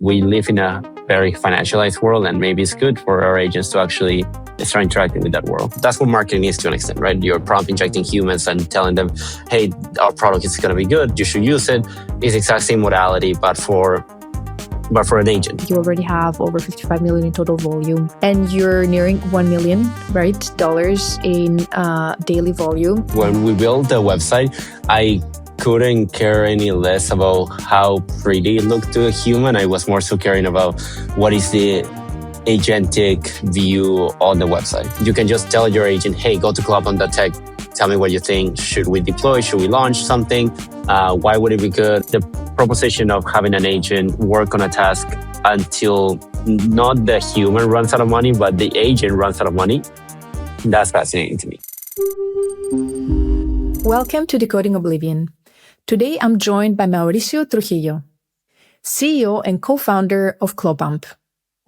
we live in a very financialized world, and maybe it's good for our agents to actually start interacting with that world. That's what marketing is to an extent, right? You're prompt injecting humans and telling them, hey, our product is going to be good, you should use it. It's the exact same modality, but for an agent. You already have over 55 million in total volume, and you're nearing $1 million, right? Dollars in daily volume. When we built the website, I couldn't care any less about how pretty it looked to a human. I was more so caring about what is the agentic view on the website. You can just tell your agent, hey, go to clubpump.tech, tell me what you think. Should we deploy? Should we launch something? Why would it be good? The proposition of having an agent work on a task until not the human runs out of money, but the agent runs out of money, that's fascinating to me. Welcome to Decoding Oblivion. Today, I'm joined by Mauricio Trujillo, CEO and co-founder of Clubpump,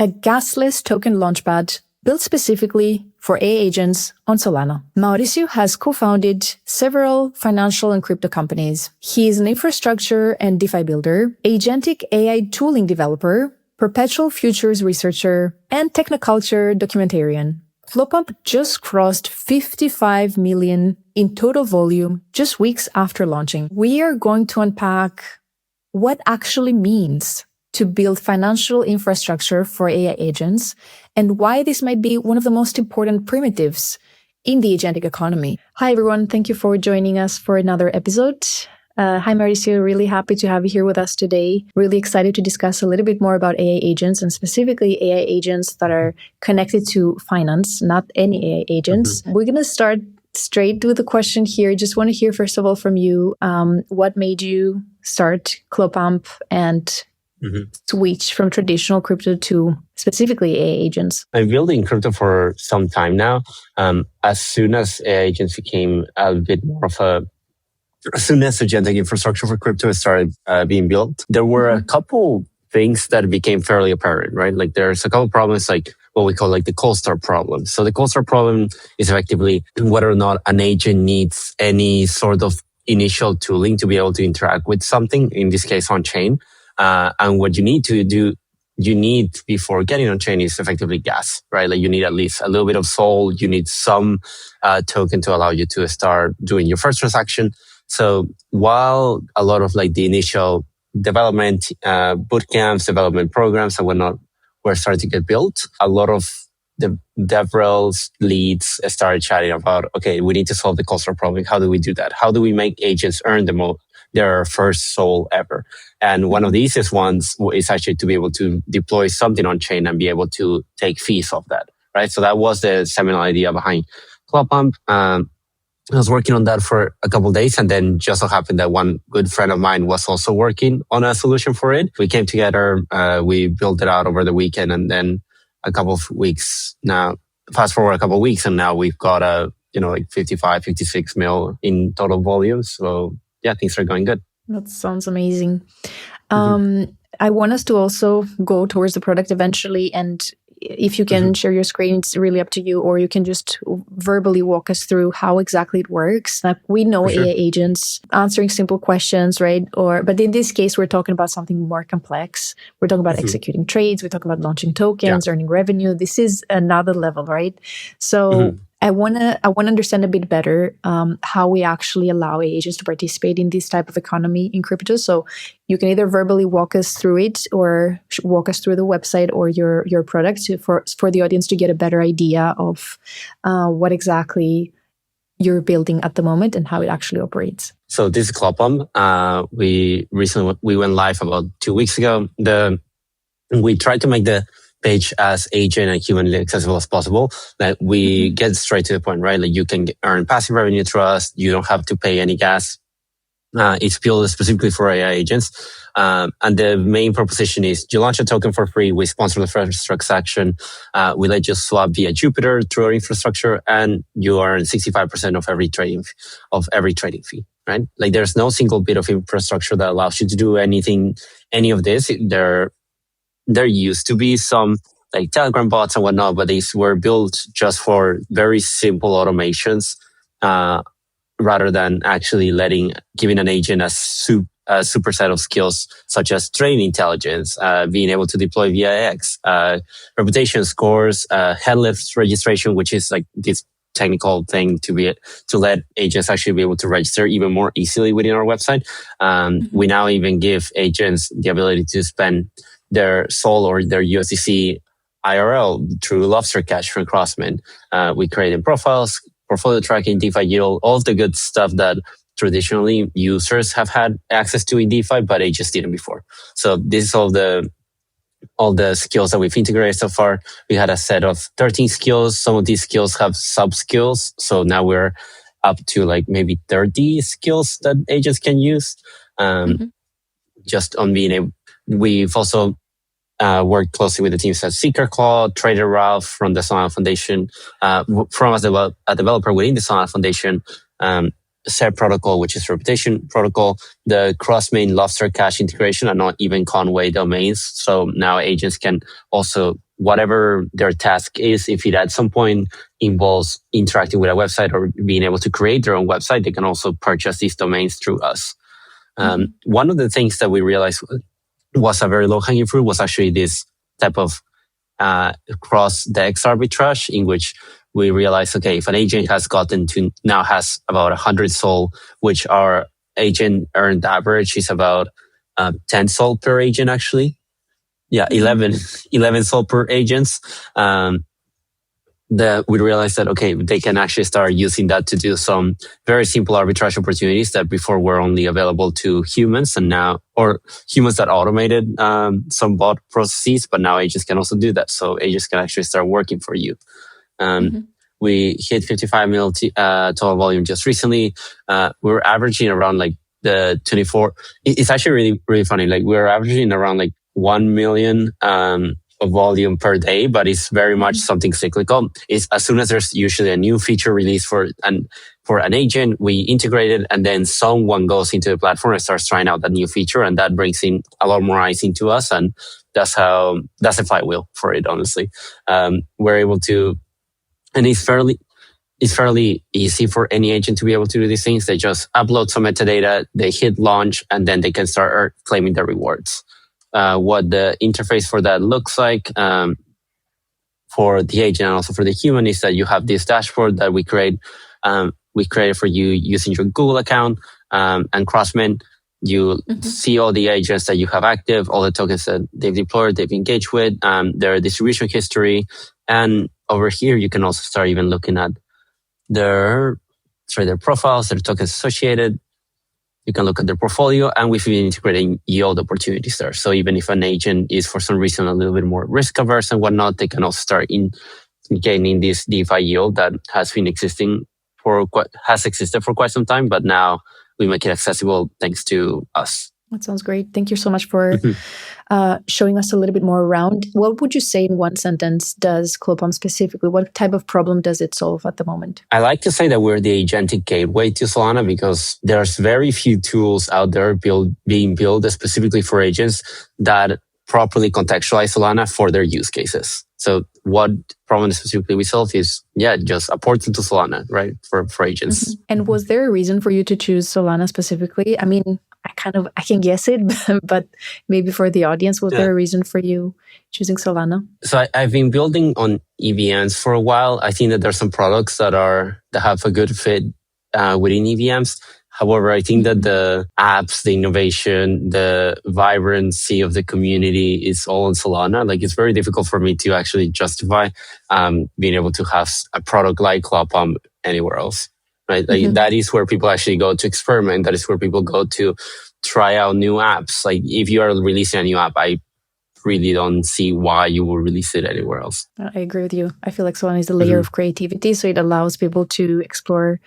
a gasless token launchpad built specifically for AI agents on Solana. Mauricio has co-founded several financial and crypto companies. He is an infrastructure and DeFi builder, agentic AI tooling developer, perpetual futures researcher, and technoculture documentarian. Clubpump just crossed 55 million in total volume just weeks after launching. We are going to unpack what actually means to build financial infrastructure for AI agents and why this might be one of the most important primitives in the agentic economy. Hi, everyone. Thank you for joining us for another episode. Hi, Mauricio. Really happy to have you here with us today. Really excited to discuss a little bit more about AI agents and specifically AI agents that are connected to finance, not any AI agents. We're going to start straight with the question here. Just want to hear, first of all, from you, what made you start Clubpump and switch from traditional crypto to specifically AI agents? I'm building crypto for some time now. As soon as AI agents became a bit more of as soon as agentic infrastructure for crypto started being built, there were a couple things that became fairly apparent, right? Like there's a couple problems, like what we call like the cold start problem. So the cold start problem is effectively whether or not an agent needs any sort of initial tooling to be able to interact with something, in this case on chain. And what you need to do, you need before getting on chain is effectively gas, right? Like you need at least a little bit of SOL. You need some token to allow you to start doing your first transaction. So while a lot of like the initial development bootcamps, development programs and whatnot were starting to get built, a lot of the DevRels leads started chatting about, okay, we need to solve the cold start problem. How do we do that? How do we make agents earn their first SOL ever? And one of the easiest ones is actually to be able to deploy something on chain and be able to take fees off that, right? So that was the seminal idea behind Clubpump. I was working on that for a couple of days, and then just so happened that one good friend of mine was also working on a solution for it. We came together, we built it out over the weekend, and then a couple of weeks now, fast forward a couple of weeks, and now we've got like 55, 56 mil in total volume. So yeah, things are going good. That sounds amazing. I want us to also go towards the product eventually, and if you can share your screen, it's really up to you, or you can just verbally walk us through how exactly it works. Like we know AI agents answering simple questions, right? But in this case, we're talking about something more complex. We're talking about executing trades. We're talking about launching tokens, earning revenue. This is another level, right? So I want to understand a bit better how we actually allow agents to participate in this type of economy in crypto. So you can either verbally walk us through it or walk us through the website or your product for the audience to get a better idea of what exactly you're building at the moment and how it actually operates. So this is Clubpump. We went live about 2 weeks ago. We tried to make the page as agent and humanly accessible as possible. That we get straight to the point, right? Like you can earn passive revenue through us. You don't have to pay any gas. It's built specifically for AI agents. And the main proposition is you launch a token for free. We sponsor the first transaction. We let you swap via Jupiter through our infrastructure, and you earn 65% of every trading fee, right? Like there's no single bit of infrastructure that allows you to do any of this. There used to be some like Telegram bots and whatnot, but these were built just for very simple automations, rather than actually giving an agent a superset of skills such as trade intelligence, being able to deploy VIX, reputation scores, headless registration, which is like this technical thing to let agents actually be able to register even more easily within our website. We now even give agents the ability to spend their Sol or their USDC IRL through Lobster Cash from Crossman. We created profiles, portfolio tracking, DeFi yield, all of the good stuff that traditionally users have had access to in DeFi, but agents didn't before. So this is all the skills that we've integrated so far. We had a set of 13 skills. Some of these skills have sub skills. So now we're up to like maybe 30 skills that agents can use. Just on being able, we've also worked closely with the teams at Seeker Claw, Trader Ralph from the Solana Foundation, from as a developer within the Solana Foundation, SER protocol, which is reputation protocol, the cross-main Lobster Cash integration, and not even Conway domains. So now agents can also, whatever their task is, if it at some point involves interacting with a website or being able to create their own website, they can also purchase these domains through us. One of the things that we realized was a very low-hanging fruit was actually this type of cross-DEX arbitrage, in which we realized, okay, if an agent has gotten to now has about 100 Sol, which our agent earned average is about 10 Sol per agent, actually. Yeah, 11 Sol per agents. We realized that, okay, they can actually start using that to do some very simple arbitrage opportunities that before were only available to humans, and now, or humans that automated some bot processes, but now agents can also do that. So agents can actually start working for you. We hit 55 mil total volume just recently. We're averaging around like the 24. It's actually really, really funny. Like we're averaging around like 1 million of volume per day, but it's very much something cyclical. It's as soon as there's usually a new feature release for an agent, we integrate it, and then someone goes into the platform and starts trying out that new feature, and that brings in a lot more eyes into us, and that's a flywheel for it. Honestly, we're able to, and it's fairly easy for any agent to be able to do these things. They just upload some metadata, they hit launch, and then they can start claiming their rewards. What the interface for that looks like for the agent and also for the human is that you have this dashboard that we create. We create for you using your Google account and Crossman. You see all the agents that you have active, all the tokens that they've deployed, they've engaged with, their distribution history. And over here, you can also start even looking at their profiles, their tokens associated. You can look at their portfolio, and we've been integrating yield opportunities there. So even if an agent is for some reason a little bit more risk averse and whatnot, they can also start in gaining this DeFi yield that has existed for quite some time, but now we make it accessible thanks to us. That sounds great. Thank you so much for showing us a little bit more around. What would you say in one sentence does ClubPump specifically? What type of problem does it solve at the moment? I like to say that we're the agentic gateway to Solana because there's very few tools out there being built specifically for agents that properly contextualize Solana for their use cases. So what problem specifically we solve is, just a portal to Solana, right, for agents. And was there a reason for you to choose Solana specifically? I mean, I can guess it, but maybe for the audience, was there a reason for you choosing Solana? So I've been building on EVMs for a while. I think that there's some products that have a good fit within EVMs. However, I think that the apps, the innovation, the vibrancy of the community is all in Solana. Like it's very difficult for me to actually justify being able to have a product like ClubPump anywhere else. Right? Like that is where people actually go to experiment. That is where people go to try out new apps. Like if you are releasing a new app, I really don't see why you will release it anywhere else. I agree with you. I feel like Solana is a layer of creativity, so it allows people to explore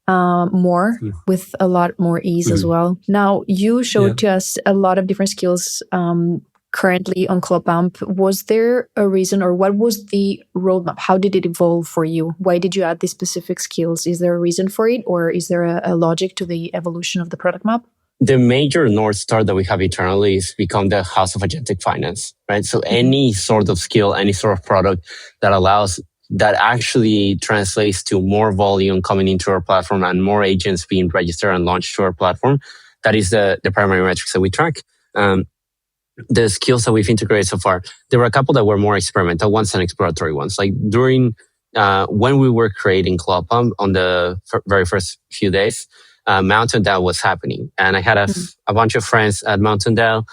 more with a lot more ease as well. Now, you showed to us a lot of different skills currently on ClubPump. Was there a reason, or what was the roadmap? How did it evolve for you? Why did you add these specific skills? Is there a reason for it, or is there a logic to the evolution of the product map? The major North Star that we have internally is become the house of agentic finance, right? So any sort of skill, any sort of product that actually translates to more volume coming into our platform and more agents being registered and launched to our platform, That is the primary metrics that we track. The skills that we've integrated so far, there were a couple that were more experimental ones and exploratory ones. Like during when we were creating Club Pump on the very first few days, Mountain DAO was happening. And I had a bunch of friends at Mountain DAO.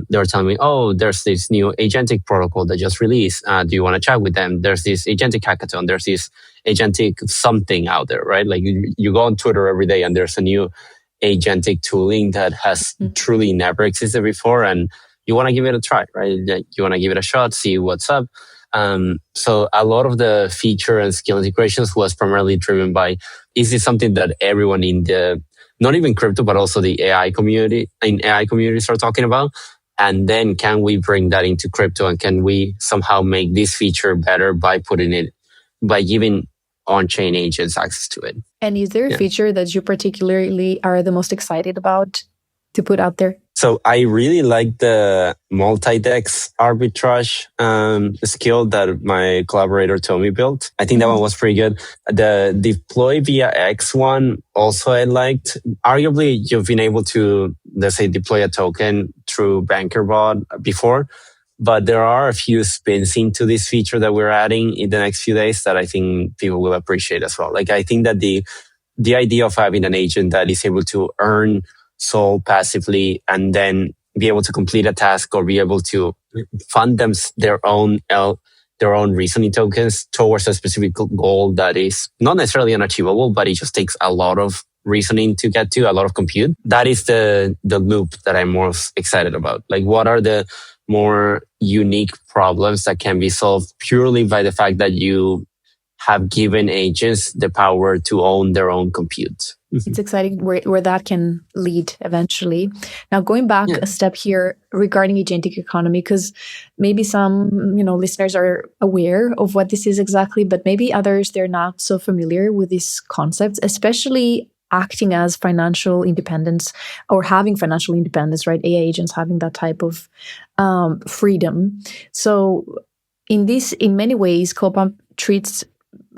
They were telling me, oh, there's this new agentic protocol that just released. Do you want to chat with them? There's this agentic hackathon. There's this agentic something out there, right? Like you go on Twitter every day and there's a new agentic tooling that has truly never existed before. And you want to give it a try, right? You want to give it a shot, see what's up. So a lot of the feature and skill integrations was primarily driven by, is this something that everyone in the, not even crypto, but also the AI community are talking about? And then can we bring that into crypto, and can we somehow make this feature better by giving on-chain agents access to it? And is there a feature that you particularly are the most excited about to put out there? So I really like the multi-dex arbitrage skill that my collaborator Tommy built. I think that one was pretty good. The deploy via X one also I liked. Arguably, you've been able to, let's say, deploy a token through BankerBot before, but there are a few spins into this feature that we're adding in the next few days that I think people will appreciate as well. Like I think that the idea of having an agent that is able to earn Sol passively and then be able to complete a task or be able to fund them their own reasoning tokens towards a specific goal that is not necessarily unachievable, but it just takes a lot of reasoning to get to, a lot of compute. That is the loop that I'm most excited about. Like, what are the more unique problems that can be solved purely by the fact that you have given agents the power to own their own compute? It's exciting where that can lead eventually. Now, going back a step here regarding agentic economy, because maybe some listeners are aware of what this is exactly, but maybe others, they're not so familiar with these concepts, especially acting as financial independence or having financial independence, right? AI agents having that type of freedom. So in many ways, Clopump treats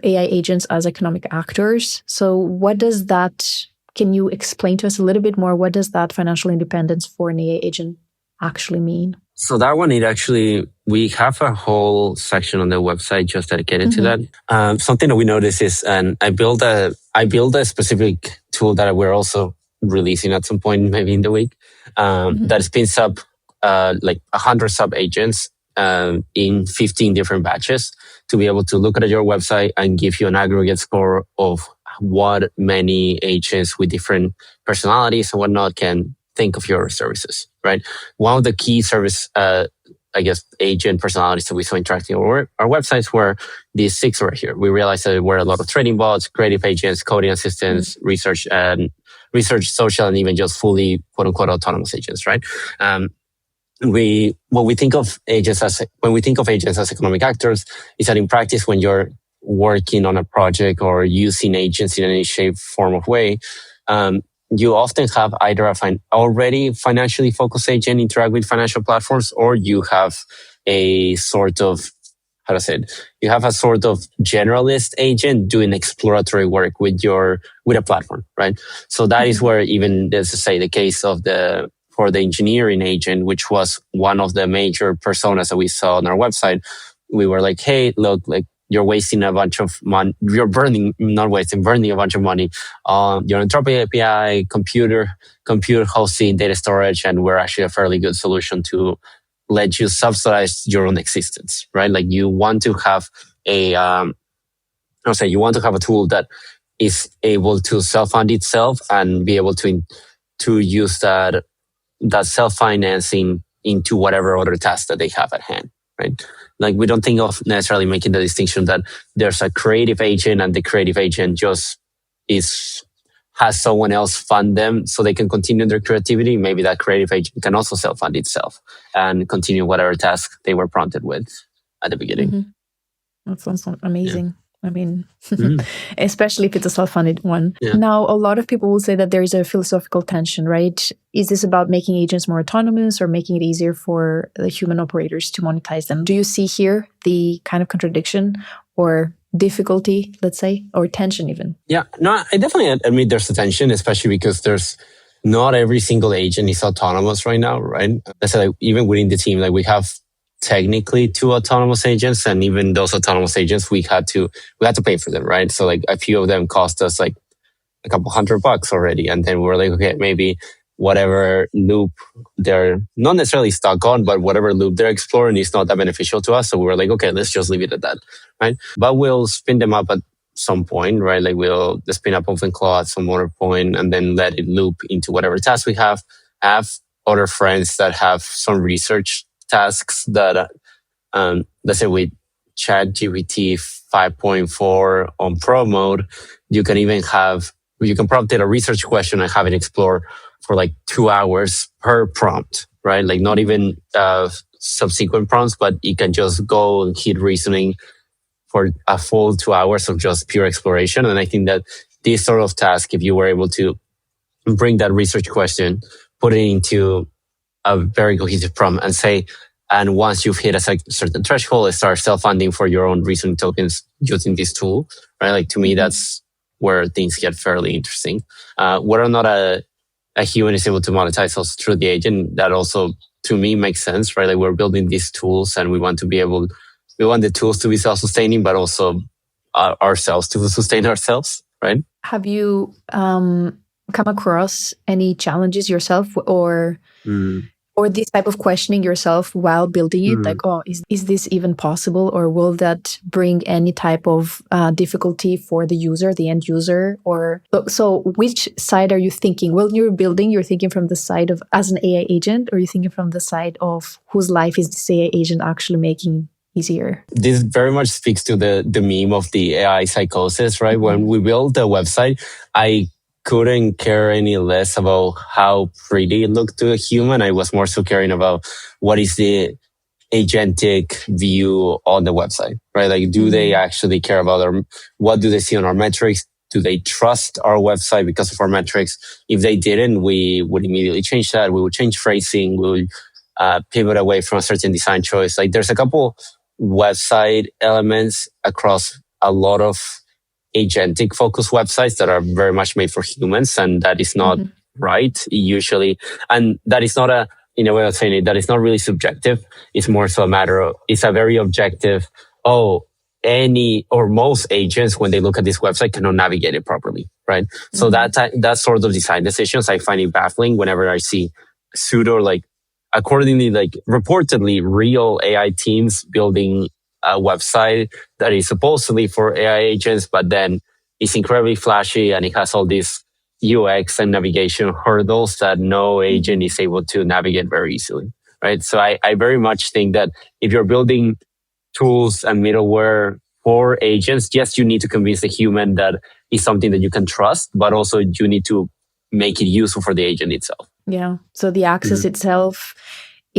AI agents as economic actors. So what does that, can you explain to us a little bit more, what does that financial independence for an AI agent actually mean? So that one, we have a whole section on the website just dedicated to that. Something that we notice is, and I build a specific tool that we're also releasing at some point, maybe in the week, that spins up like 100 sub agents in 15 different batches to be able to look at your website and give you an aggregate score of what many agents with different personalities and whatnot can think of your services, right? One of the key service, agent personalities that we saw interacting on our websites were these 6 right here. We realized that there were a lot of trading bots, creative agents, coding assistants, research, social, and even just fully quote unquote autonomous agents, right? When we think of agents as economic actors, is that in practice, when you're working on a project or using agents in any shape, form, of way, you often have either already financially focused agent interact with financial platforms, or you have a sort of, you have a sort of generalist agent doing exploratory work with a platform, right? So that is where even, let's say, the case of for the engineering agent, which was one of the major personas that we saw on our website, we were like, hey, look, like you're wasting a bunch of money. You're burning a bunch of money on your Anthropic API, compute hosting, data storage, and we're actually a fairly good solution to let you subsidize your own existence, right? Like you want to have a tool that is able to self-fund itself and be able to use that self-financing into whatever other tasks that they have at hand, right? Like we don't think of necessarily making the distinction that there's a creative agent and the creative agent just has someone else fund them so they can continue their creativity. Maybe that creative agent can also self-fund itself and continue whatever task they were prompted with at the beginning. That sounds amazing. I mean, especially if it's a self-funded one. Yeah. Now, a lot of people will say that there is a philosophical tension, right? Is this about making agents more autonomous or making it easier for the human operators to monetize them? Do you see here the kind of contradiction or difficulty, let's say, or tension even? Yeah, no, I definitely admit there's a tension, especially because there's not every single agent is autonomous right now, right? Let's say like, even within the team, like we have technically 2 autonomous agents, and even those autonomous agents, we had to pay for them, right? So like a few of them cost us like a couple $100 already. And then we were like, okay, maybe whatever loop they're not necessarily stuck on, but whatever loop they're exploring is not that beneficial to us. So we were like, okay, let's just leave it at that, right? But we'll spin them up at some point, right? Like we'll spin up OpenClaw at some other point and then let it loop into whatever task we have. I have other friends that have some research tasks that, let's say with ChatGPT 5.4 on pro mode, you can prompt it a research question and have it explore for like 2 hours per prompt, right? Like not even subsequent prompts, but you can just go and hit reasoning for a full 2 hours of just pure exploration. And I think that this sort of task, if you were able to bring that research question, put it into a very cohesive prompt and say, and once you've hit a certain threshold, start self-funding for your own reasoning tokens using this tool, right? Like to me, that's where things get fairly interesting. Whether or not a human is able to monetize us through the agent, that also to me makes sense, right? Like we're building these tools and we want the tools to be self-sustaining, but also ourselves to sustain ourselves, right? Have you come across any challenges yourself or this type of questioning yourself while building it? Like, oh, is this even possible? Or will that bring any type of difficulty for the user, the end user? Or so which side are you thinking? When you're building, you're thinking from the side of as an AI agent, or you're thinking from the side of whose life is this AI agent actually making easier? This very much speaks to the meme of the AI psychosis, right? When we built the website, I couldn't care any less about how pretty it looked to a human. I was more so caring about what is the agentic view on the website, right? Like, do they actually care about what do they see on our metrics? Do they trust our website because of our metrics? If they didn't, we would immediately change that. We would change phrasing. We would pivot away from a certain design choice. Like there's a couple website elements across a lot of agentic focused websites that are very much made for humans, and that is not right usually. And that is not in a way of saying it, that is not really subjective. It's more so a matter of, it's a very objective, any or most agents, when they look at this website, cannot navigate it properly, right? So that sort of design decisions, I find it baffling whenever I see pseudo, like accordingly, like reportedly real AI teams building a website that is supposedly for AI agents, but then it's incredibly flashy and it has all these UX and navigation hurdles that no agent is able to navigate very easily, right? So I very much think that if you're building tools and middleware for agents, yes, you need to convince the human that it's something that you can trust, but also you need to make it useful for the agent itself. Yeah. So the access itself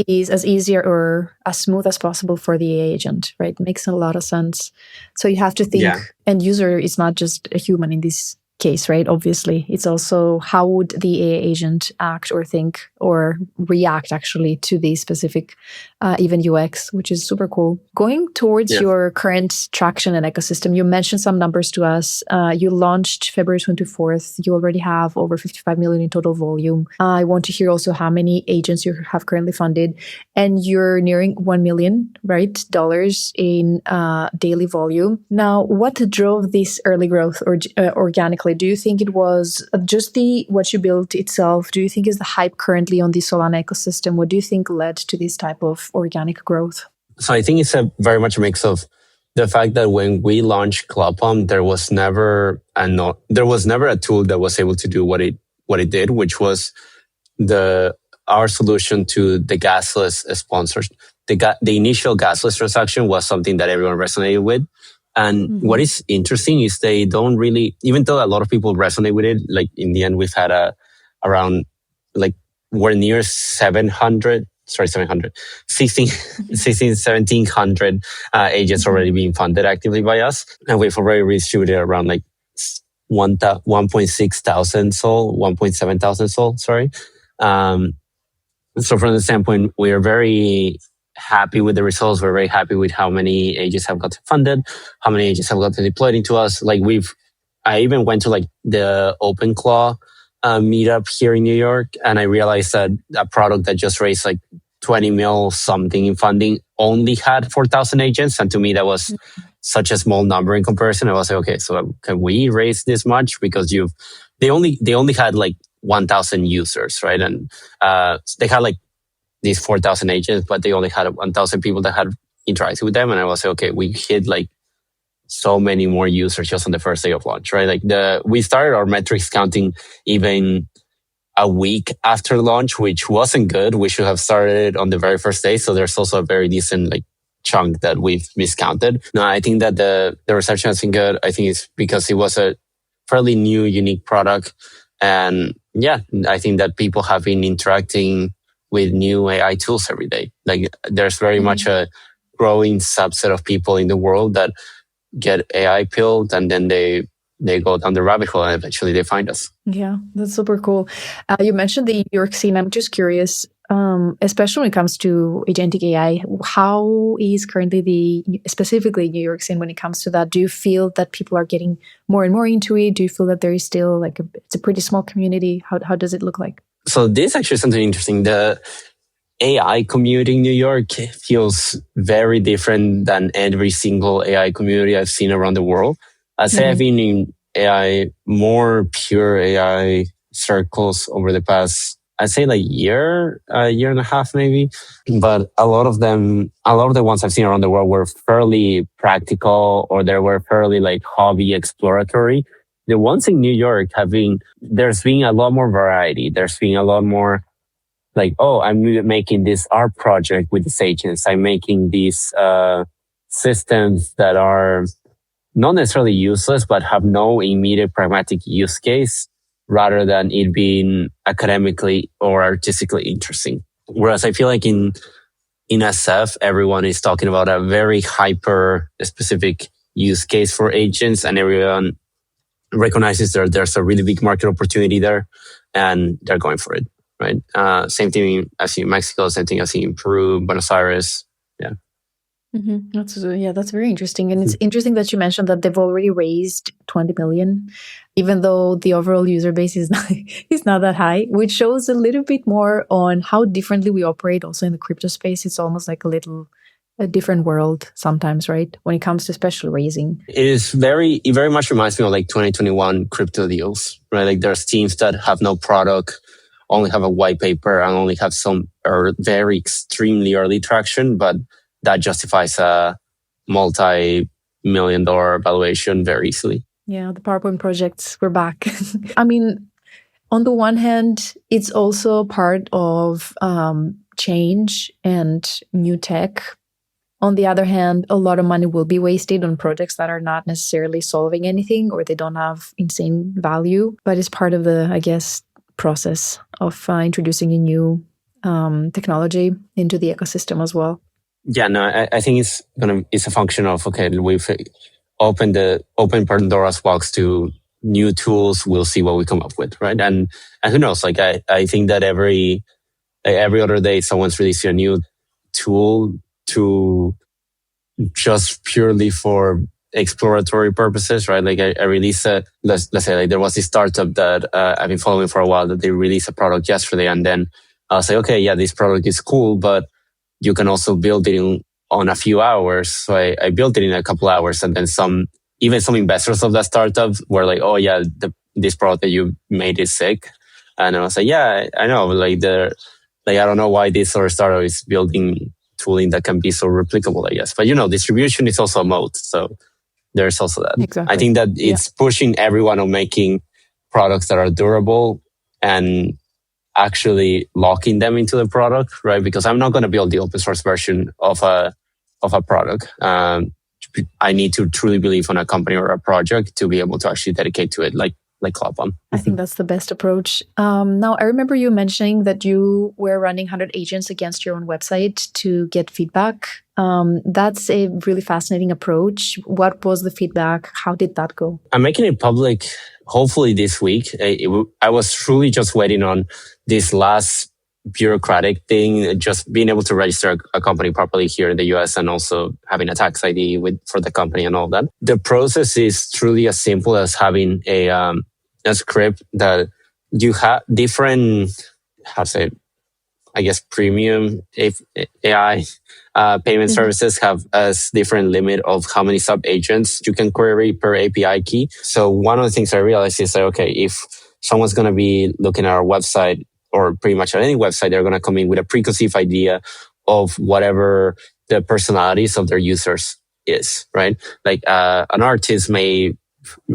is as easier or as smooth as possible for the agent, right? Makes a lot of sense. So you have to think end user is not just a human in this case, right? Obviously, it's also how would the AI agent act or think or react actually to the specific even UX, which is super cool. Going towards your current traction and ecosystem, you mentioned some numbers to us. You launched February 24th. You already have over 55 million in total volume. I want to hear also how many agents you have currently funded, and you're nearing $1 million, right? Dollars in daily volume. Now, what drove this early growth or organically? Do you think it was just what you built itself? Do you think is the hype currently on the Solana ecosystem? What do you think led to this type of organic growth? So I think it's very much a mix of the fact that when we launched Clubpump, there was never a tool that was able to do what it did, which was our solution to the gasless sponsors. The initial gasless transaction was something that everyone resonated with. And what is interesting is they don't really, even though a lot of people resonate with it, like in the end, we've had around, like we're near 1,700 agents already being funded actively by us. And we've already distributed around like 1.6 thousand SOL, 1.7 thousand SOL, sorry. So from the standpoint, we are very happy with the results. We're very happy with how many agents have gotten funded, how many agents have gotten deployed into us. Like I even went to like the OpenClaw meetup here in New York, and I realized that a product that just raised like 20 mil something in funding only had 4,000 agents. And to me, that was such a small number in comparison. I was like, okay, so can we raise this much? Because they only had like 1,000 users, right? And they had like these 4,000 agents, but they only had 1,000 people that had interacted with them. And I was like, okay, we hit like so many more users just on the first day of launch, right? Like we started our metrics counting even a week after launch, which wasn't good. We should have started on the very first day. So there's also a very decent like chunk that we've miscounted. No, I think that the reception has been good. I think it's because it was a fairly new, unique product. And yeah, I think that people have been interacting with new AI tools every day. Like there's very much a growing subset of people in the world that get AI pilled, and then they go down the rabbit hole and eventually they find us. Yeah, that's super cool. You mentioned the New York scene. I'm just curious, especially when it comes to agentic AI, how is currently specifically New York scene when it comes to that? Do you feel that people are getting more and more into it? Do you feel that there is still like it's a pretty small community? How does it look like? So this actually is something interesting. The AI community in New York feels very different than every single AI community I've seen around the world. I'd say I've been in AI, more pure AI circles over the past, I'd say like year and a half maybe. But a lot of the ones I've seen around the world were fairly practical, or they were fairly like hobby exploratory. The ones in New York there's been a lot more variety. There's been a lot more like, oh, I'm making this art project with these agents. I'm making these systems that are not necessarily useless, but have no immediate pragmatic use case, rather than it being academically or artistically interesting. Whereas I feel like in SF, everyone is talking about a very hyper specific use case for agents, and everyone recognizes there's a really big market opportunity there, and they're going for it. Right. Same thing I've seen in Mexico. Same thing I've seen in Peru, Buenos Aires. Yeah. That's very interesting. And it's interesting that you mentioned that they've already raised 20 million, even though the overall user base is not that high, which shows a little bit more on how differently we operate also in the crypto space. It's almost like a different world sometimes, right? When it comes to special raising. It very much reminds me of like 2021 crypto deals, right? Like there's teams that have no product, only have a white paper, and only have some very extremely early traction, but that justifies a multi-million-dollar valuation very easily. Yeah, the PowerPoint projects, we're back. I mean, on the one hand, it's also part of change and new tech. On the other hand, a lot of money will be wasted on projects that are not necessarily solving anything, or they don't have insane value, but it's part of the, I guess, process of introducing a new technology into the ecosystem as well. Yeah, no, I think it's a function of, okay, we've opened Pandora's box to new tools. We'll see what we come up with, right? And who knows? Like I think that every other day someone's releasing a new tool to just purely for exploratory purposes, right? Like I released let's say like there was this startup that I've been following for a while, that they released a product yesterday, and then I'll say, okay, yeah, this product is cool, but you can also build it on a few hours. So I built it in a couple hours, and then some investors of that startup were like, oh yeah, this product that you made is sick. And I was like, yeah, I know. Like I don't know why this sort of startup is building tooling that can be so replicable, I guess. But distribution is also a moat. So there's also that. Exactly. I think that it's pushing everyone on making products that are durable and actually locking them into the product, right? Because I'm not going to build the open source version of a product. I need to truly believe in a company or a project to be able to actually dedicate to it, like Cloudpump. I think that's the best approach. Now, I remember you mentioning that you were running 100 agents against your own website to get feedback. That's a really fascinating approach. What was the feedback? How did that go? I'm making it public hopefully this week. I was truly just waiting on this last bureaucratic thing, just being able to register a company properly here in the US, and also having a tax ID for the company and all that. The process is truly as simple as having a script that you have different, how to say it, I guess premium AI payment services have a different limit of how many sub agents you can query per API key. So one of the things I realized is that, okay, if someone's going to be looking at our website or pretty much at any website, they're going to come in with a preconceived idea of whatever the personalities of their users is, right? Like an artist may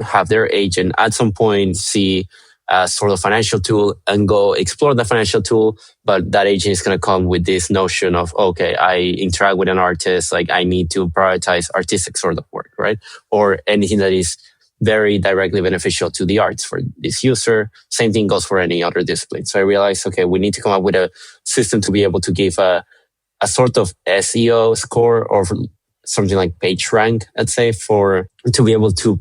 have their agent at some point see a sort of financial tool and go explore the financial tool. But that agent is going to come with this notion of, okay, I interact with an artist, like I need to prioritize artistic sort of work, right? Or anything that is very directly beneficial to the arts for this user. Same thing goes for any other discipline. So I realized, okay, we need to come up with a system to be able to give a sort of SEO score or something like page rank, let's say, to be able to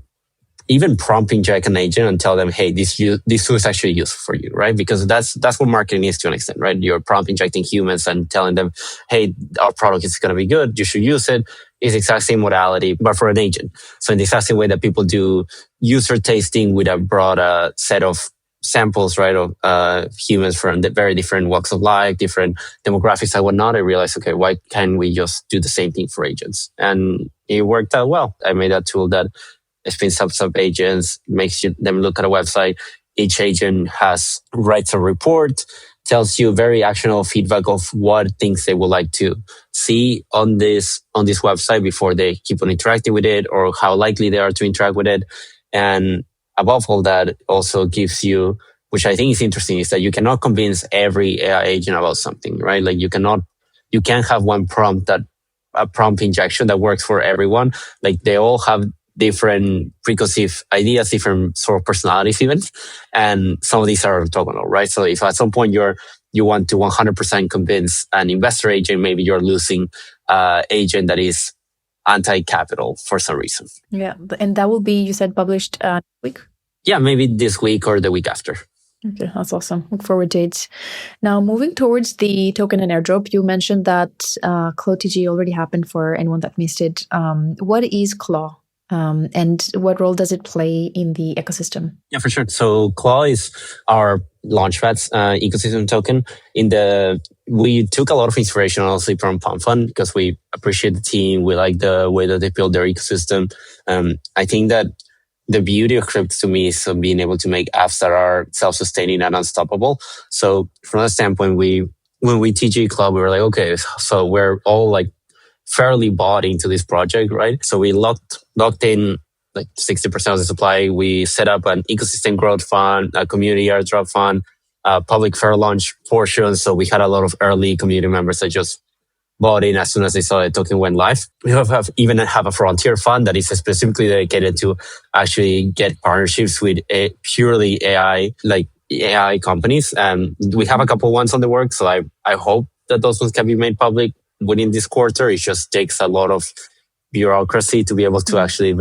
even prompt inject an agent and tell them, hey, this tool is actually useful for you, right? Because that's what marketing is to an extent, right? You're prompt injecting humans and telling them, hey, our product is going to be good. You should use it. It's the exact same modality, but for an agent. So in the exact same way that people do user tasting with a broad set of samples, right, of humans from the very different walks of life, different demographics and whatnot, I realized, okay, why can't we just do the same thing for agents? And it worked out well. I made a tool that spins up sub agents, makes them look at a website. Each agent writes a report, tells you very actionable feedback of what things they would like to see on this website before they keep on interacting with it, or how likely they are to interact with it. And above all that, also gives you, which I think is interesting, is that you cannot convince every AI agent about something, right? Like you can't have one a prompt injection that works for everyone. Like they all have different preconceived ideas, different sort of personalities even. And some of these are orthogonal, right? So if at some point you want to 100% convince an investor agent, maybe you're losing agent that is anti-capital for some reason. Yeah. And that will be, you said, published next week? Yeah, maybe this week or the week after. Okay, that's awesome. Look forward to it. Now, moving towards the token and airdrop, you mentioned that ClawTG already happened for anyone that missed it. What is Claw? And what role does it play in the ecosystem? Yeah, for sure. So Claw is our launchpad's ecosystem token. We took a lot of inspiration, honestly, from PumpFun because we appreciate the team. We like the way that they build their ecosystem. I think that the beauty of crypto to me is being able to make apps that are self-sustaining and unstoppable. So from that standpoint, when we TG Claw, we were like, okay, so we're all like fairly bought into this project, right? So we locked in like 60% of the supply. We set up an ecosystem growth fund, a community airdrop fund, a public fair launch portion. So we had a lot of early community members that just bought in as soon as they saw the token went live. We even have a frontier fund that is specifically dedicated to actually get partnerships with purely AI companies. And we have a couple ones on the work. So I hope that those ones can be made public within this quarter. It just takes a lot of bureaucracy to be able to actually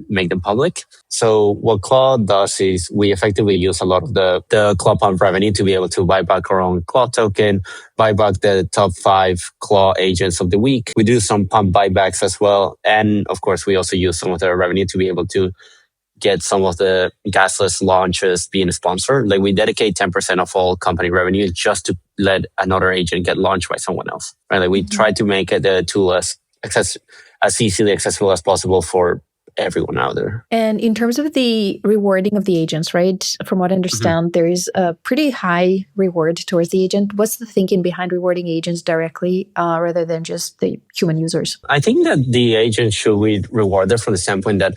make them public. So what Claw does is we effectively use a lot of the Claw Pump revenue to be able to buy back our own Claw token, buy back the top 5 Claw agents of the week. We do some pump buybacks as well. And of course, we also use some of the revenue to be able to get some of the gasless launches being sponsored. Like we dedicate 10% of all company revenue just to let another agent get launched by someone else, right? Like we try to make the tool as easily accessible as possible for everyone out there. And in terms of the rewarding of the agents, right? From what I understand, there is a pretty high reward towards the agent. What's the thinking behind rewarding agents directly rather than just the human users? I think that the agent should be rewarded from the standpoint that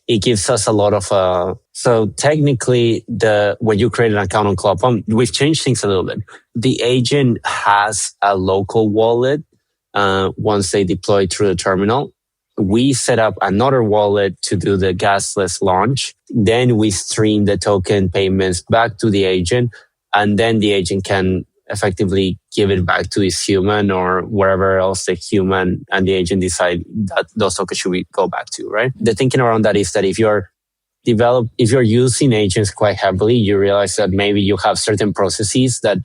it gives us a lot of so technically when you create an account on Clubpump, we've changed things a little bit. The agent has a local wallet once they deploy through the terminal. We set up another wallet to do the gasless launch. Then we stream the token payments back to the agent, and then the agent can effectively give it back to his human or wherever else the human and the agent decide that those tokens should go back to, right? The thinking around that is that if you're using agents quite heavily, you realize that maybe you have certain processes that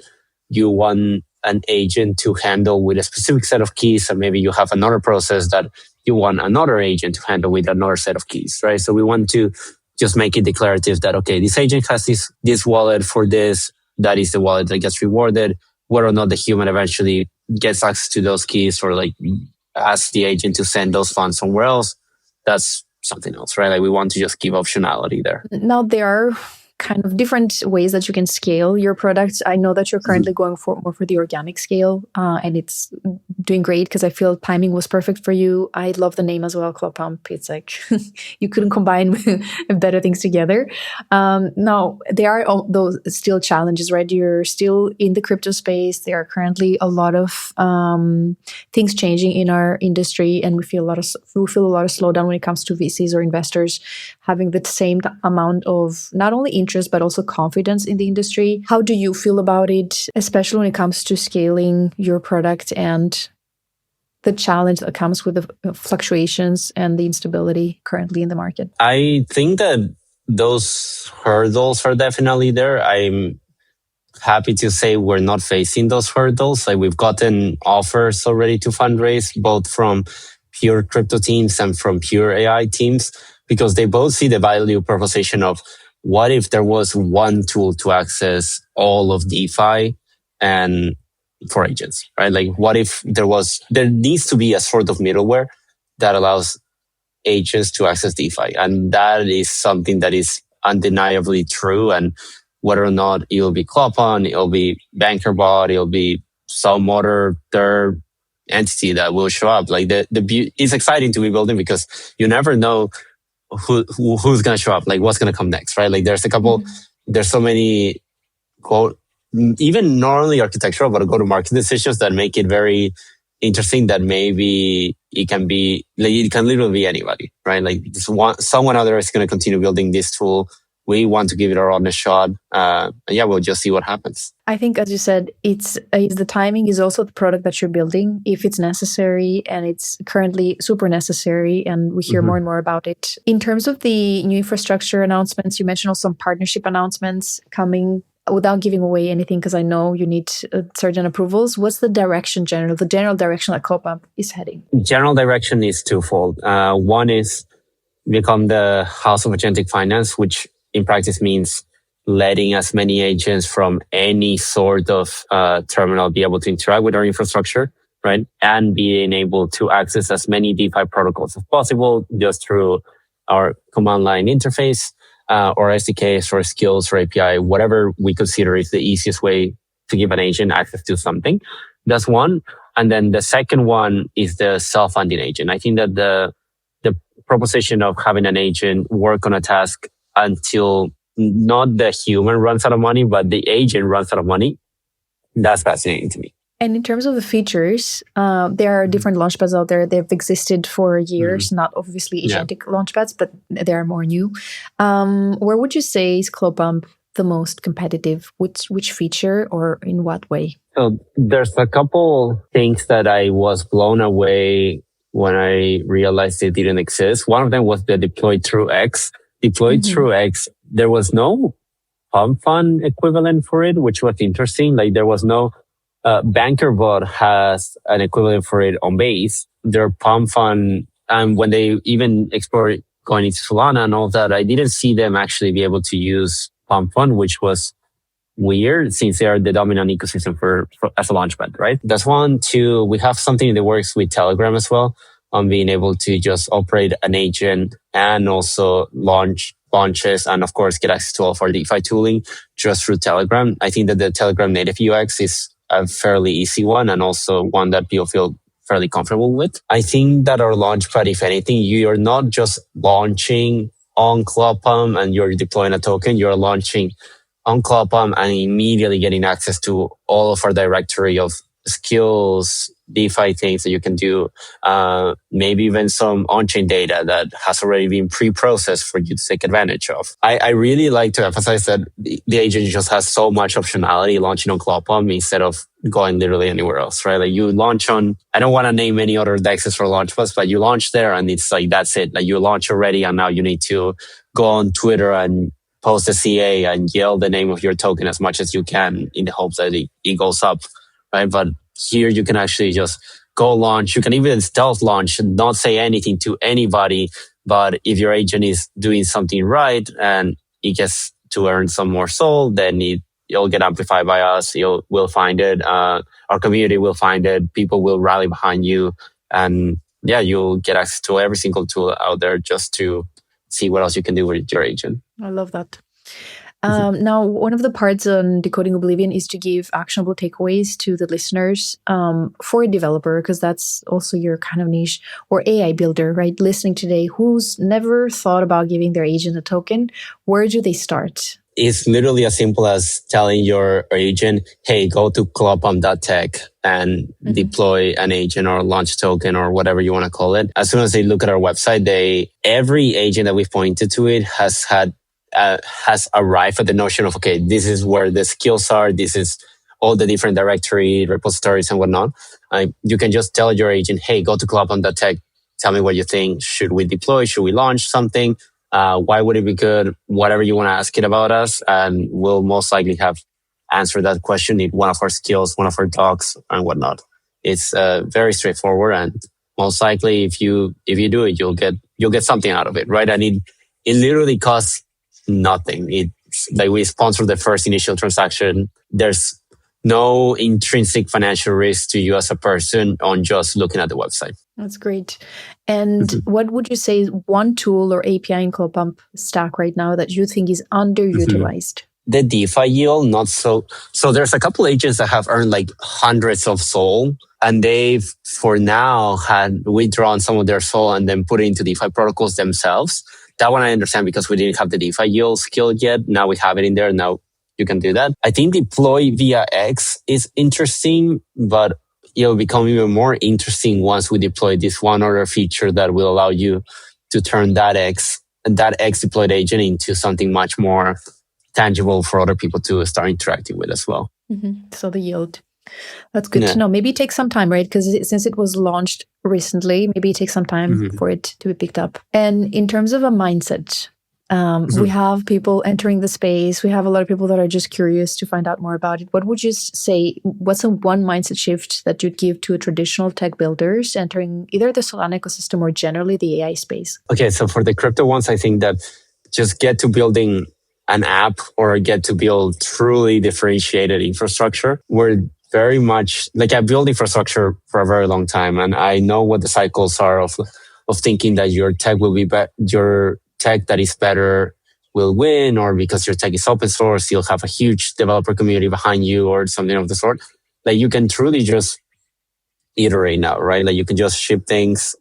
you want an agent to handle with a specific set of keys, and maybe you have another process that you want another agent to handle with another set of keys, right? So we want to just make it declarative that, okay, this agent has this wallet for this, that is the wallet that gets rewarded. Whether or not the human eventually gets access to those keys or like ask the agent to send those funds somewhere else, that's something else, right? Like we want to just give optionality there. Now, there are kind of different ways that you can scale your products. I know that you're currently going for more for the organic scale, and it's doing great because I feel timing was perfect for you. I love the name as well, Club Pump. It's like you couldn't combine better things together. Now, there are those still challenges, right? You're still in the crypto space. There are currently a lot of things changing in our industry, and we feel a lot of slowdown when it comes to VCs or investors having the same amount of not only interest but also confidence in the industry. How do you feel about it, especially when it comes to scaling your product and the challenge that comes with the fluctuations and the instability currently in the market? I think that those hurdles are definitely there. I'm happy to say we're not facing those hurdles. Like we've gotten offers already to fundraise, both from pure crypto teams and from pure AI teams, because they both see the value proposition of what if there was one tool to access all of DeFi and for agents, right? Like what if there needs to be a sort of middleware that allows agents to access DeFi. And that is something that is undeniably true. And whether or not it'll be Clopon, it'll be BankerBot, it'll be some other third entity that will show up. Like it's exciting to be building because you never know who's going to show up, like what's going to come next, right? Like there's so many quote, even not only architectural, but go-to-market decisions that make it very interesting that maybe it can literally be anybody, right? Like someone out there is going to continue building this tool. We want to give it our honest shot. And we'll just see what happens. I think, as you said, it's the timing is also the product that you're building, if it's necessary, and it's currently super necessary, and we hear more and more about it. In terms of the new infrastructure announcements, you mentioned also some partnership announcements coming. Without giving away anything, because I know you need certain approvals, what's the general direction that Copamp is heading? General direction is twofold. One is become the house of agentic finance, which in practice means letting as many agents from any sort of terminal be able to interact with our infrastructure, right? And being able to access as many DeFi protocols as possible just through our command line interface. Or SDKs or skills or API, whatever we consider is the easiest way to give an agent access to something. That's one. And then the second one is the self-funding agent. I think that the proposition of having an agent work on a task until not the human runs out of money, but the agent runs out of money, that's fascinating to me. And in terms of the features, there are different launchpads out there. They've existed for years, not obviously agentic launchpads, but there are more new. Where would you say is Clopump the most competitive? Which feature or in what way? So there's a couple things that I was blown away when I realized it didn't exist. One of them was the deployed through X. Through X, there was no pump fund equivalent for it, which was interesting. Like there was no BankerBot has an equivalent for it on Base. Their pump fund, and when they even explored going into Solana and all that, I didn't see them actually be able to use pump fund, which was weird since they are the dominant ecosystem for as a launchpad, right? That's one. Two, we have something in the works with Telegram as well on being able to just operate an agent and also launches and of course get access to all of our DeFi tooling just through Telegram. I think that the Telegram native UX is a fairly easy one and also one that people feel fairly comfortable with. I think that our launchpad, if anything, you're not just launching on Clopump and you're deploying a token, you're launching on Clopump and immediately getting access to all of our directory of skills, DeFi things that you can do, maybe even some on-chain data that has already been pre-processed for you to take advantage of. I really like to emphasize that the agent just has so much optionality launching on Clopump instead of going literally anywhere else, right? Like you launch on, I don't want to name any other dexes or launchpads, but you launch there and it's like, that's it. Like you launch already and now you need to go on Twitter and post a CA and yell the name of your token as much as you can in the hopes that it goes up, right? But here you can actually just go launch. You can even stealth launch, not say anything to anybody. But if your agent is doing something right and it gets to earn some more soul, then you'll get amplified by us. We'll find it. Our community will find it. People will rally behind you. And yeah, you'll get access to every single tool out there just to see what else you can do with your agent. I love that. Now, one of the parts on Decoding Oblivion is to give actionable takeaways to the listeners for a developer, because that's also your kind of niche, or AI builder, right? Listening today, who's never thought about giving their agent a token. Where do they start? It's literally as simple as telling your agent, hey, go to clubpump.tech and deploy an agent or launch token or whatever you want to call it. As soon as they look at our website, every agent that we've pointed to it has arrived at the notion of, okay, this is where the skills are. This is all the different directory repositories and whatnot. You can just tell your agent, hey, go to clubpump.tech. Tell me what you think. Should we deploy? Should we launch something? Why would it be good? Whatever you want to ask it about us. And we'll most likely have answered that question in one of our skills, one of our docs and whatnot. It's very straightforward. And most likely if you do it, you'll get something out of it, right? And it literally costs nothing. It's like we sponsor the first initial transaction. There's no intrinsic financial risk to you as a person on just looking at the website. That's great. And what would you say is one tool or API in CloudPump stack right now that you think is underutilized? The DeFi yield, not so. So there's a couple agents that have earned like hundreds of SOL, and they've for now had withdrawn some of their SOL and then put it into DeFi protocols themselves. That one I understand because we didn't have the DeFi yield skill yet. Now we have it in there. Now you can do that. I think deploy via X is interesting, but it'll become even more interesting once we deploy this one other feature that will allow you to turn that X deployed agent into something much more tangible for other people to start interacting with as well. So the yield. That's good to know. Maybe it takes some time, right? Because since it was launched recently, maybe it takes some time for it to be picked up. And in terms of a mindset, we have people entering the space. We have a lot of people that are just curious to find out more about it. What would you say, what's one mindset shift that you'd give to traditional tech builders entering either the Solana ecosystem or generally the AI space? Okay, so for the crypto ones, I think that just get to building an app or get to build truly differentiated infrastructure. We're very much like I built infrastructure for a very long time, and I know what the cycles are of thinking that your tech will be your tech that is better will win, or because your tech is open source, you'll have a huge developer community behind you or something of the sort. Like you can truly just iterate now, right? Like you can just ship things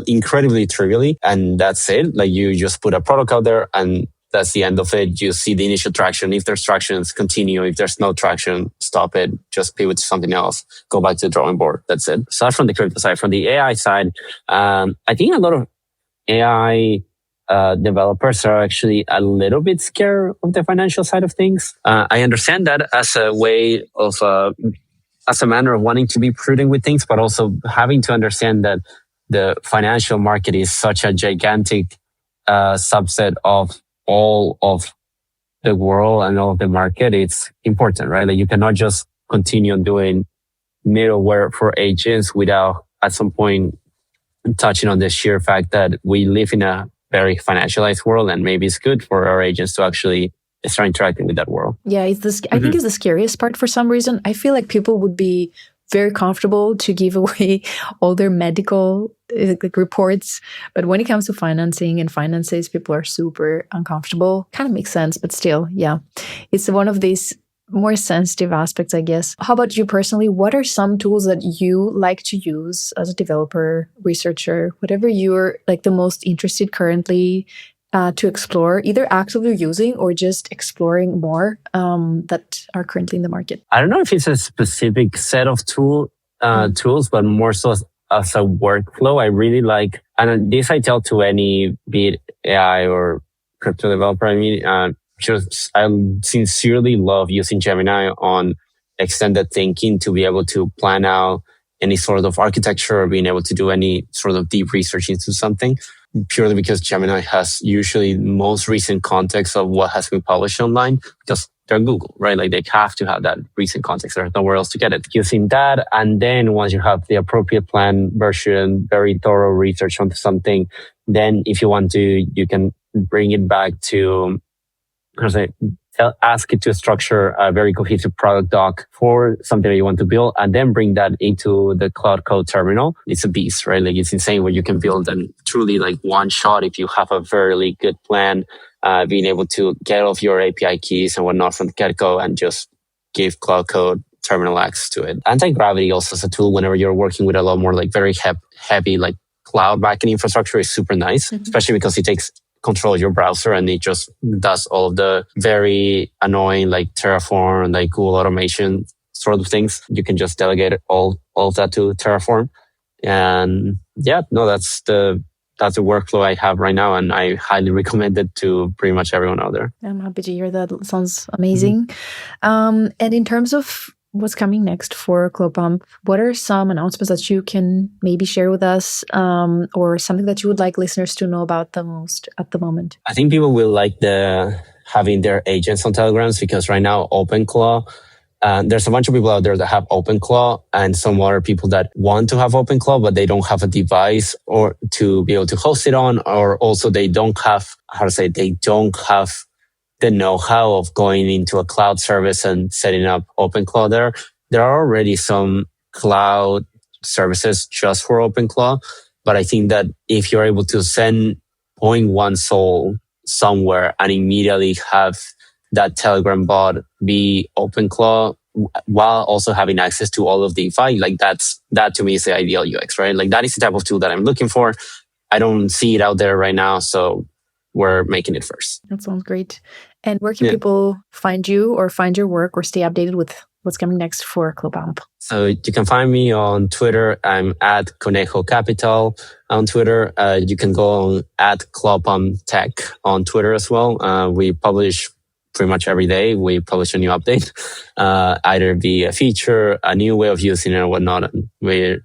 incredibly trivially, and that's it. Like you just put a product out there and that's the end of it. You see the initial traction. If there's traction, continue. If there's no traction, stop it. Just pivot to something else. Go back to the drawing board. That's it. So that's from the crypto side. From the AI side, I think a lot of AI developers are actually a little bit scared of the financial side of things. I understand that as a way of, as a manner of wanting to be prudent with things, but also having to understand that the financial market is such a gigantic subset of all of the world and all of the market. It's important, right? Like you cannot just continue doing middleware for agents without at some point touching on the sheer fact that we live in a very financialized world, and maybe it's good for our agents to actually start interacting with that world. Yeah, I think it's the scariest part for some reason. I feel like people would be very comfortable to give away all their medical reports. But when it comes to financing and finances, people are super uncomfortable. Kind of makes sense, but still, yeah. It's one of these more sensitive aspects, I guess. How about you personally? What are some tools that you like to use as a developer, researcher, whatever you're like the most interested currently to explore, either actively using or just exploring more that are currently in the market? I don't know if it's a specific set of tools, but more so as a workflow. I really like, and this I tell to any, be it AI or crypto developer, I sincerely love using Gemini on extended thinking to be able to plan out any sort of architecture or being able to do any sort of deep research into something, purely because Gemini has usually most recent context of what has been published online, because they're Google, right? Like they have to have that recent context. There's nowhere else to get it. Using that, and then once you have the appropriate plan version, very thorough research on something, then if you want to, you can bring it back to, ask it to structure a very cohesive product doc for something that you want to build, and then bring that into the Cloud Code terminal. It's a beast, right? Like it's insane what you can build, and truly like one shot if you have a very good plan, being able to get all of your API keys and whatnot from the get-go and just give Cloud Code terminal access to it. Anti-gravity also is a tool whenever you're working with a lot more like very heavy like cloud backend infrastructure is super nice, especially because it takes control your browser and it just does all of the very annoying like Terraform and like Google automation sort of things. You can just delegate all of that to Terraform. And yeah, no, that's the workflow I have right now, and I highly recommend it to pretty much everyone out there. I'm happy to hear that. It sounds amazing. And in terms of what's coming next for CloudPump, what are some announcements that you can maybe share with us, or something that you would like listeners to know about the most at the moment? I think people will like having their agents on Telegrams, because right now OpenClaw, there's a bunch of people out there that have OpenClaw and some other people that want to have OpenClaw, but they don't have a device or to be able to host it on, or also they don't have, they don't have the know-how of going into a cloud service and setting up OpenClaw there. There are already some cloud services just for OpenClaw, but I think that if you're able to send 0.1 sol somewhere and immediately have that Telegram bot be OpenClaw while also having access to all of DeFi, like that to me is the ideal UX, right? Like that is the type of tool that I'm looking for. I don't see it out there right now, so we're making it first. That sounds great. And where can people find you or find your work or stay updated with what's coming next for CloudPump? So you can find me on Twitter. I'm at Conejo Capital on Twitter. You can go on at CloudPump Tech on Twitter as well. We publish pretty much every day. We publish a new update, either be a feature, a new way of using it or whatnot. We're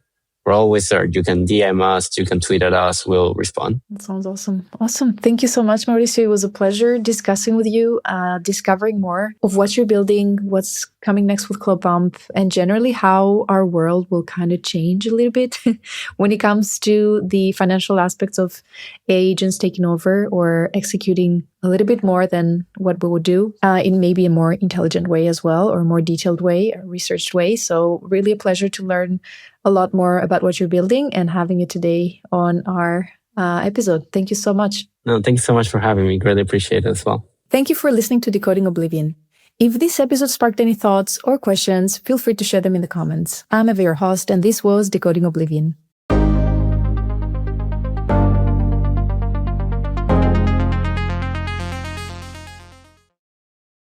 always there. You can DM us, you can tweet at us, we'll respond. That sounds awesome. Awesome. Thank you so much, Mauricio. It was a pleasure discussing with you, discovering more of what you're building, what's coming next with CloudPump, and generally how our world will kind of change a little bit when it comes to the financial aspects of agents taking over or executing a little bit more than what we would do in maybe a more intelligent way as well, or a more detailed way, a researched way. So really a pleasure to learn a lot more about what you're building and having it today on our episode. Thank you so much. No, thank you so much for having me. Greatly appreciate it as well. Thank you for listening to Decoding Oblivion. If this episode sparked any thoughts or questions, feel free to share them in the comments. I'm Eva, your host, and this was Decoding Oblivion.